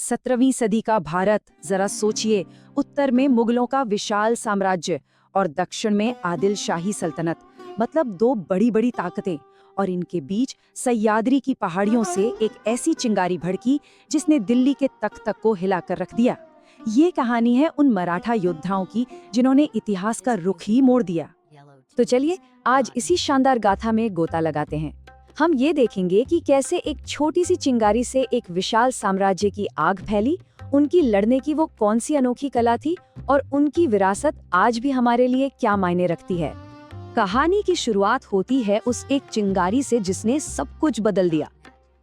17वीं सदी का भारत, जरा सोचिए, उत्तर में मुगलों का विशाल साम्राज्य और दक्षिण में आदिल शाही सल्तनत, मतलब दो बड़ी बड़ी ताकतें। और इनके बीच सह्याद्री की पहाड़ियों से एक ऐसी चिंगारी भड़की जिसने दिल्ली के तख्त को हिलाकर रख दिया। ये कहानी है उन मराठा योद्धाओं की जिन्होंने इतिहास का रुख ही मोड़ दिया। तो चलिए आज इसी शानदार गाथा में गोता लगाते हैं। हम ये देखेंगे कि कैसे एक छोटी सी चिंगारी से एक विशाल साम्राज्य की आग फैली, उनकी लड़ने की वो कौन सी अनोखी कला थी और उनकी विरासत आज भी हमारे लिए क्या मायने रखती है। कहानी की शुरुआत होती है उस एक चिंगारी से जिसने सब कुछ बदल दिया।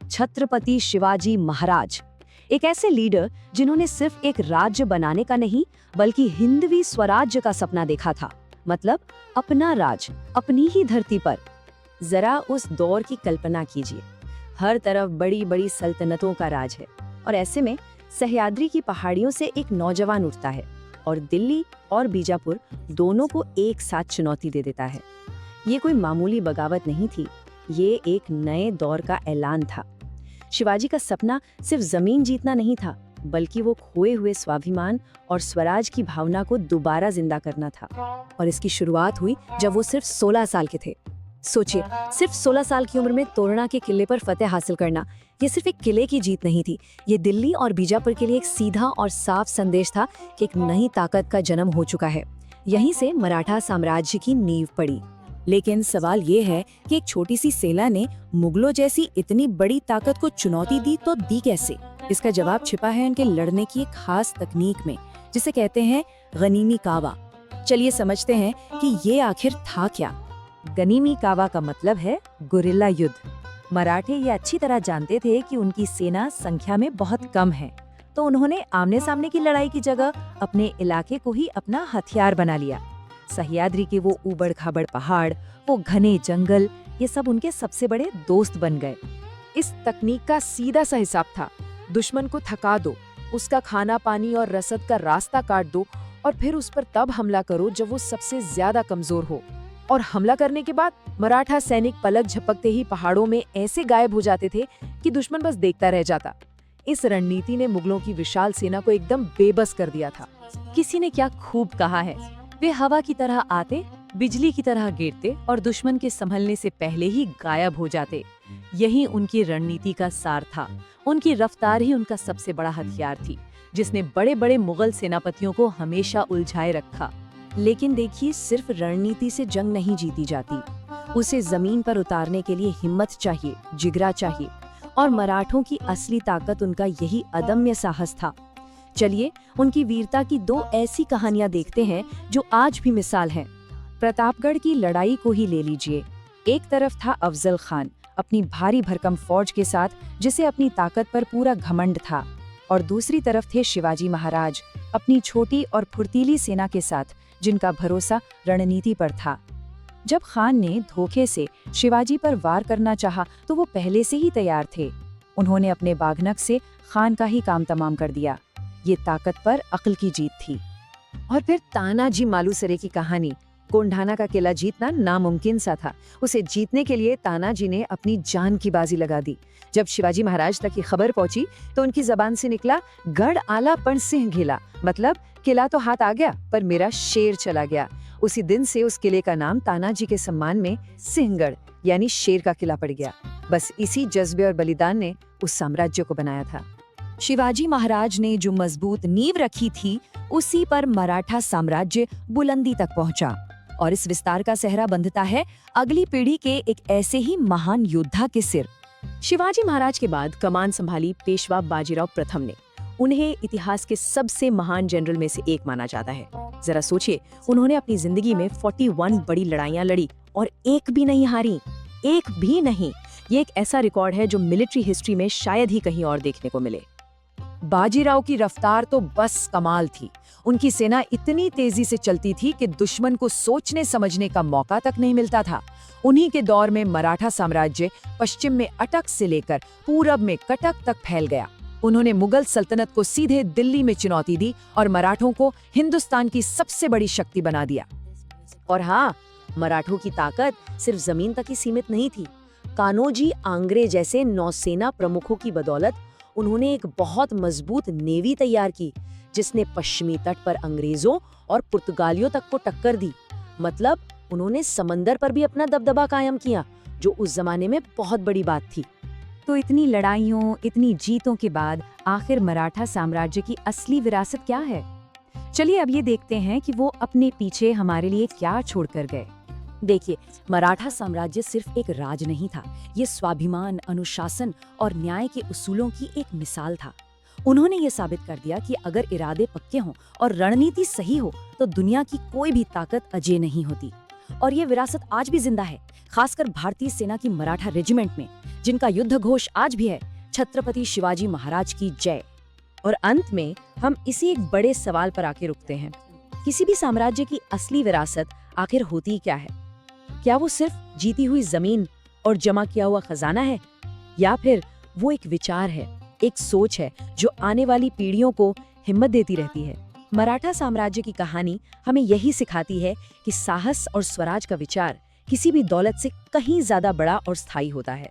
छत्रपति शिवाजी महाराज, एक ऐसे लीडर जिन्होंने सिर्फ एक राज्य बनाने का नहीं बल्कि हिंदवी स्वराज्य का सपना देखा था, मतलब अपना राज अपनी ही धरती पर। जरा उस दौर की कल्पना कीजिए, हर तरफ बड़ी बड़ी सल्तनतों का राज है और ऐसे में सह्याद्री की पहाड़ियों से एक नौजवान उठता है और दिल्ली और बीजापुर दोनों को एक साथ चुनौती दे देता है। ये कोई मामूली बगावत नहीं थी, ये एक नए दौर का ऐलान था। शिवाजी का सपना सिर्फ जमीन जीतना नहीं था, बल्कि वो खोए हुए स्वाभिमान और स्वराज की भावना को दोबारा जिंदा करना था। और इसकी शुरुआत हुई जब वो सिर्फ 16 साल के थे। सोचिए, सिर्फ 16 साल की उम्र में तोरणा के किले पर फतेह हासिल करना, ये सिर्फ एक किले की जीत नहीं थी, ये दिल्ली और बीजापुर के लिए एक सीधा और साफ संदेश था कि एक नई ताकत का जन्म हो चुका है। यहीं से मराठा साम्राज्य की नींव पड़ी। लेकिन सवाल ये है कि एक छोटी सी सेना ने मुगलों जैसी इतनी बड़ी ताकत को चुनौती दी तो दी कैसे? इसका जवाब छिपा है उनके लड़ने की एक खास तकनीक में, जिसे कहते हैं गनीमी कावा। चलिए समझते हैं कि ये आखिर था क्या। गनीमी कावा का मतलब है गुरिल्ला युद्ध। मराठे ये अच्छी तरह जानते थे कि उनकी सेना संख्या में बहुत कम है, तो उन्होंने आमने सामने की लड़ाई की जगह अपने इलाके को ही अपना हथियार बना लिया। सह्याद्री के वो उबड़ खाबड़ पहाड़, वो घने जंगल, ये सब उनके सबसे बड़े दोस्त बन गए। इस तकनीक का सीधा सा हिसाब था, दुश्मन को थका दो, उसका खाना पानी और रसद का रास्ता काट दो और फिर उस पर तब हमला करो जब वो सबसे ज्यादा कमजोर हो। और हमला करने के बाद मराठा सैनिक पलक झपकते ही पहाड़ों में ऐसे गायब हो जाते थे कि दुश्मन बस देखता रह जाता। इस रणनीति ने मुगलों की विशाल सेना को एकदम बेबस कर दिया था। किसी ने क्या खूब कहा है, वे हवा की तरह आते, बिजली की तरह गिरते और दुश्मन के संभलने से पहले ही गायब हो जाते। यही उनकी रणनीति का सार था। उनकी रफ्तार ही उनका सबसे बड़ा हथियार थी, जिसने बड़े बड़े मुगल सेनापतियों को हमेशा उलझाए रखा। लेकिन देखिए, सिर्फ रणनीति से जंग नहीं जीती जाती, उसे जमीन पर उतारने के लिए हिम्मत चाहिए, जिगरा चाहिए। और मराठों की असली ताकत उनका यही अदम्य साहस था। चलिए उनकी वीरता की दो ऐसी कहानियां देखते हैं जो आज भी मिसाल हैं। प्रतापगढ़ की लड़ाई को ही ले लीजिए। एक तरफ था अफजल खान अपनी भारी भरकम फौज के साथ, जिसे अपनी ताकत पर पूरा घमंड था, और दूसरी तरफ थे शिवाजी महाराज अपनी छोटी और फुर्तीली सेना के साथ, जिनका भरोसा रणनीति पर था। जब खान ने धोखे से शिवाजी पर वार करना चाहा तो वो पहले से ही तैयार थे। उन्होंने अपने बाघनक से खान का ही काम तमाम कर दिया। ये ताकत पर अक्ल की जीत थी। और फिर तानाजी मालुसरे की कहानी। कोंढाना का किला जीतना नामुमकिन सा था। उसे जीतने के लिए तानाजी ने अपनी जान की बाजी लगा दी। जब शिवाजी महाराज तक ये खबर पहुंची तो उनकी जबान से निकला, गढ़ आला पण सिंह घिला, मतलब किला तो हाथ आ गया पर मेरा शेर चला गया। उसी दिन से उस किले का नाम तानाजी के सम्मान में सिंहगढ़ यानी शेर का किला पड़ गया। बस इसी जज्बे और बलिदान ने उस साम्राज्य को बनाया था। शिवाजी महाराज ने जो मजबूत नींव रखी थी, उसी पर मराठा साम्राज्य बुलंदी तक पहुंचा। और इस विस्तार का सेहरा बंधता है अगली पीढ़ी के एक ऐसे ही महान योद्धा के सिर। शिवाजी महाराज के बाद कमान संभाली पेशवा बाजीराव प्रथम ने। उन्हें इतिहास के सबसे महान जनरल में से एक माना जाता है। जरा सोचिए, उन्होंने अपनी जिंदगी में 41 बड़ी लड़ाइयां लड़ी और एक भी नहीं हारी, एक भी नहीं। ये एक ऐसा रिकॉर्ड है जो मिलिट्री हिस्ट्री में शायद ही कहीं और देखने को मिले। बाजीराव की रफ्तार तो बस कमाल थी। उनकी सेना इतनी तेजी से चलती थी कि दुश्मन को सोचने समझने का मौका तक नहीं मिलता था। उन्हीं के दौर में मराठा साम्राज्य पश्चिम में अटक से लेकर पूरब में कटक तक फैल गया। उन्होंने मुगल सल्तनत को सीधे दिल्ली में चुनौती दी और मराठों को हिंदुस्तान की सबसे बड़ी शक्ति बना दिया। और हाँ, मराठों की ताकत सिर्फ जमीन तक ही सीमित नहीं थी। कान्होजी आंग्रे जैसे नौसेना प्रमुखों की बदौलत उन्होंने एक बहुत मजबूत नेवी तैयार की जिसने पश्चिमी तट पर अंग्रेजों और पुर्तगालियों तक को टक्कर दी। मतलब उन्होंने समंदर पर भी अपना दबदबा कायम किया, जो उस जमाने में बहुत बड़ी बात थी। तो इतनी लड़ाइयों, इतनी जीतों के बाद आखिर मराठा साम्राज्य की असली विरासत क्या है? चलिए अब ये देखते हैं कि वो अपने पीछे हमारे लिए क्या छोड़कर गए। देखिए, मराठा साम्राज्य सिर्फ एक राज नहीं था, ये स्वाभिमान, अनुशासन और न्याय के उसूलों की एक मिसाल था। उन्होंने ये साबित कर दिया कि अगर इरादे पक्के हों और रणनीति सही हो तो दुनिया की कोई भी ताकत अजेय नहीं होती। और ये विरासत आज भी जिंदा है, खासकर भारतीय सेना की मराठा रेजिमेंट में, जिनका युद्ध घोष आज भी है, छत्रपति शिवाजी महाराज की जय। और अंत में हम इसी एक बड़े सवाल पर आके रुकते हैं, किसी भी साम्राज्य की असली विरासत आखिर होती क्या है? क्या वो सिर्फ जीती हुई जमीन और जमा किया हुआ खजाना है, या फिर वो एक विचार है, एक सोच है जो आने वाली पीढ़ियों को हिम्मत देती रहती है? मराठा साम्राज्य की कहानी हमें यही सिखाती है कि साहस और स्वराज का विचार किसी भी दौलत से कहीं ज्यादा बड़ा और स्थायी होता है।